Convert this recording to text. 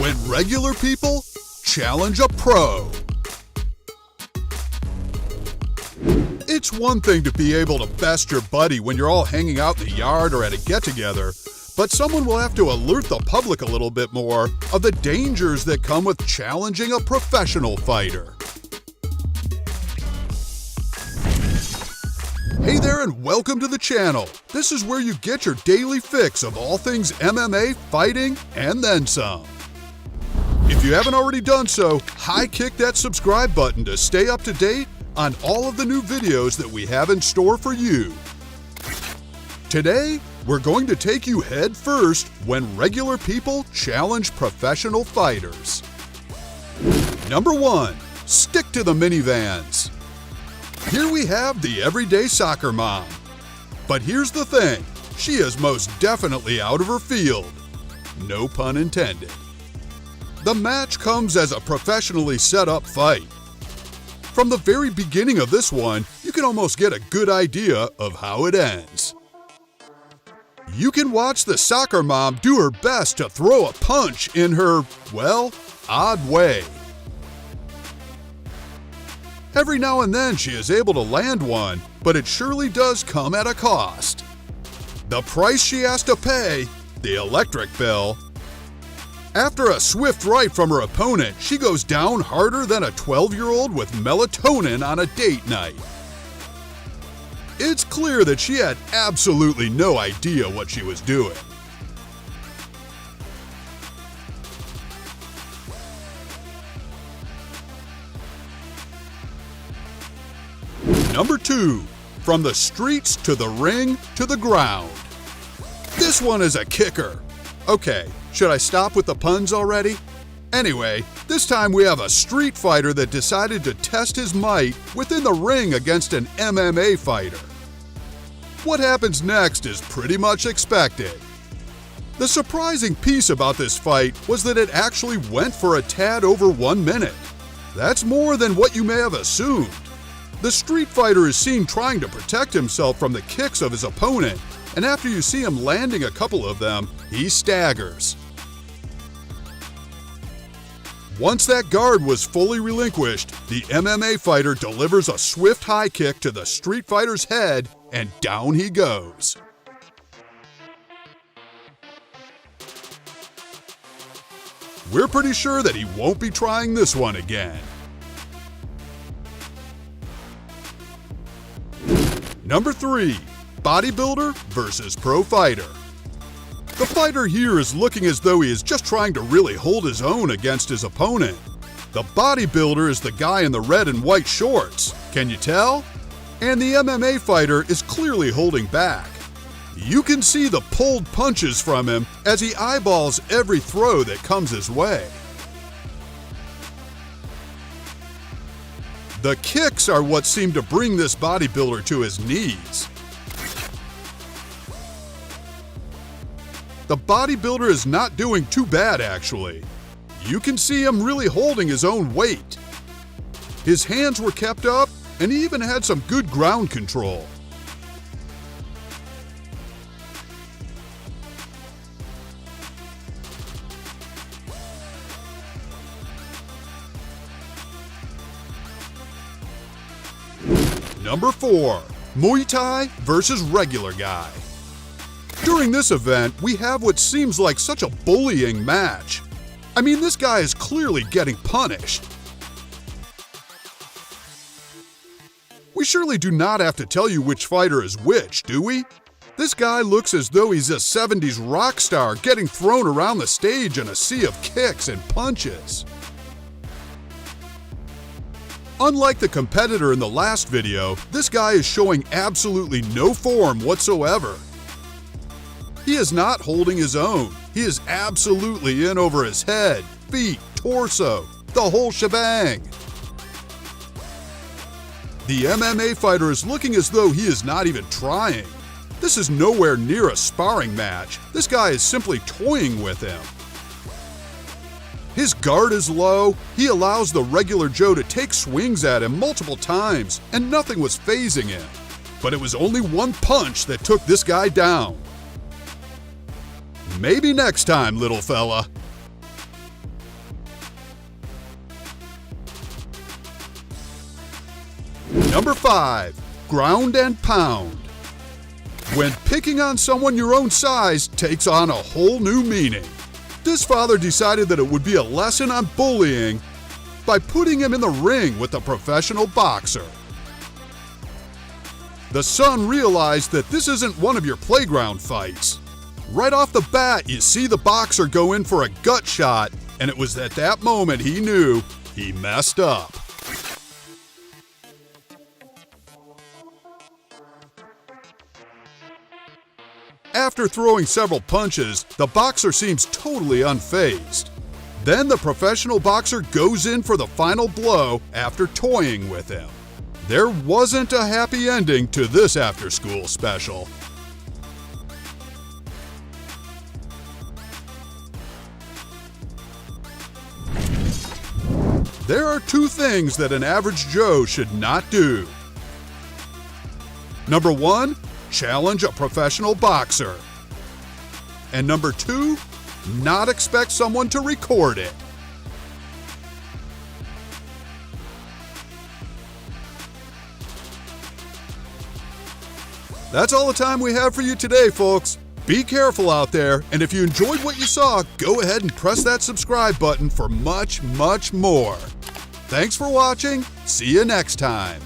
when regular people challenge a pro. It's one thing to be able to best your buddy when you're all hanging out in the yard or at a get-together, but someone will have to alert the public a little bit more of the dangers that come with challenging a professional fighter. Hey there and welcome to the channel. This is where you get your daily fix of all things MMA, fighting, and then some. If you haven't already done so, high-kick that subscribe button to stay up to date on all of the new videos that we have in store for you. Today, we're going to take you head first when regular people challenge professional fighters. Number 1. Stick to the minivans. Here we have the everyday soccer mom. But here's the thing, she is most definitely out of her field. No pun intended. The match comes as a professionally set up fight. From the very beginning of this one, you can almost get a good idea of how it ends. You can watch the soccer mom do her best to throw a punch in her, well, odd way. Every now and then she is able to land one, but it surely does come at a cost. The price she has to pay, the electric bill. After a swift right from her opponent, she goes down harder than a 12-year-old with melatonin on a date night. It's clear that she had absolutely no idea what she was doing. Number 2. From the streets to the ring to the ground. This one is a kicker. Okay, should I stop with the puns already? Anyway, this time we have a street fighter that decided to test his might within the ring against an MMA fighter. What happens next is pretty much expected. The surprising piece about this fight was that it actually went for a tad over 1 minute. That's more than what you may have assumed. The street fighter is seen trying to protect himself from the kicks of his opponent, and after you see him landing a couple of them, he staggers. Once that guard was fully relinquished, the MMA fighter delivers a swift high kick to the street fighter's head, and down he goes. We're pretty sure that he won't be trying this one again. Number 3. Bodybuilder versus pro fighter. The fighter here is looking as though he is just trying to really hold his own against his opponent. The bodybuilder is the guy in the red and white shorts, can you tell? And the MMA fighter is clearly holding back. You can see the pulled punches from him as he eyeballs every throw that comes his way. The kicks are what seem to bring this bodybuilder to his knees. The bodybuilder is not doing too bad, actually. You can see him really holding his own weight. His hands were kept up, and he even had some good ground control. Number 4. Muay Thai versus regular guy. During this event, we have what seems like such a bullying match. I mean, this guy is clearly getting punished. We surely do not have to tell you which fighter is which, do we? This guy looks as though he's a 70s rock star getting thrown around the stage in a sea of kicks and punches. Unlike the competitor in the last video, this guy is showing absolutely no form whatsoever. He is not holding his own. He is absolutely in over his head, feet, torso, the whole shebang. The MMA fighter is looking as though he is not even trying. This is nowhere near a sparring match. This guy is simply toying with him. His guard is low, he allows the regular Joe to take swings at him multiple times, and nothing was fazing him. But it was only one punch that took this guy down. Maybe next time, little fella. Number 5. Ground and pound. When picking on someone your own size takes on a whole new meaning. This father decided that it would be a lesson on bullying by putting him in the ring with a professional boxer. The son realized that this isn't one of your playground fights. Right off the bat, you see the boxer go in for a gut shot, and it was at that moment he knew he messed up. After throwing several punches, the boxer seems totally unfazed. Then the professional boxer goes in for the final blow after toying with him. There wasn't a happy ending to this after-school special. There are 2 things that an average Joe should not do. Number 1, challenge a professional boxer. And number 2, not expect someone to record it. That's all the time we have for you today, folks. Be careful out there, and if you enjoyed what you saw, go ahead and press that subscribe button for much, much more. Thanks for watching. See you next time.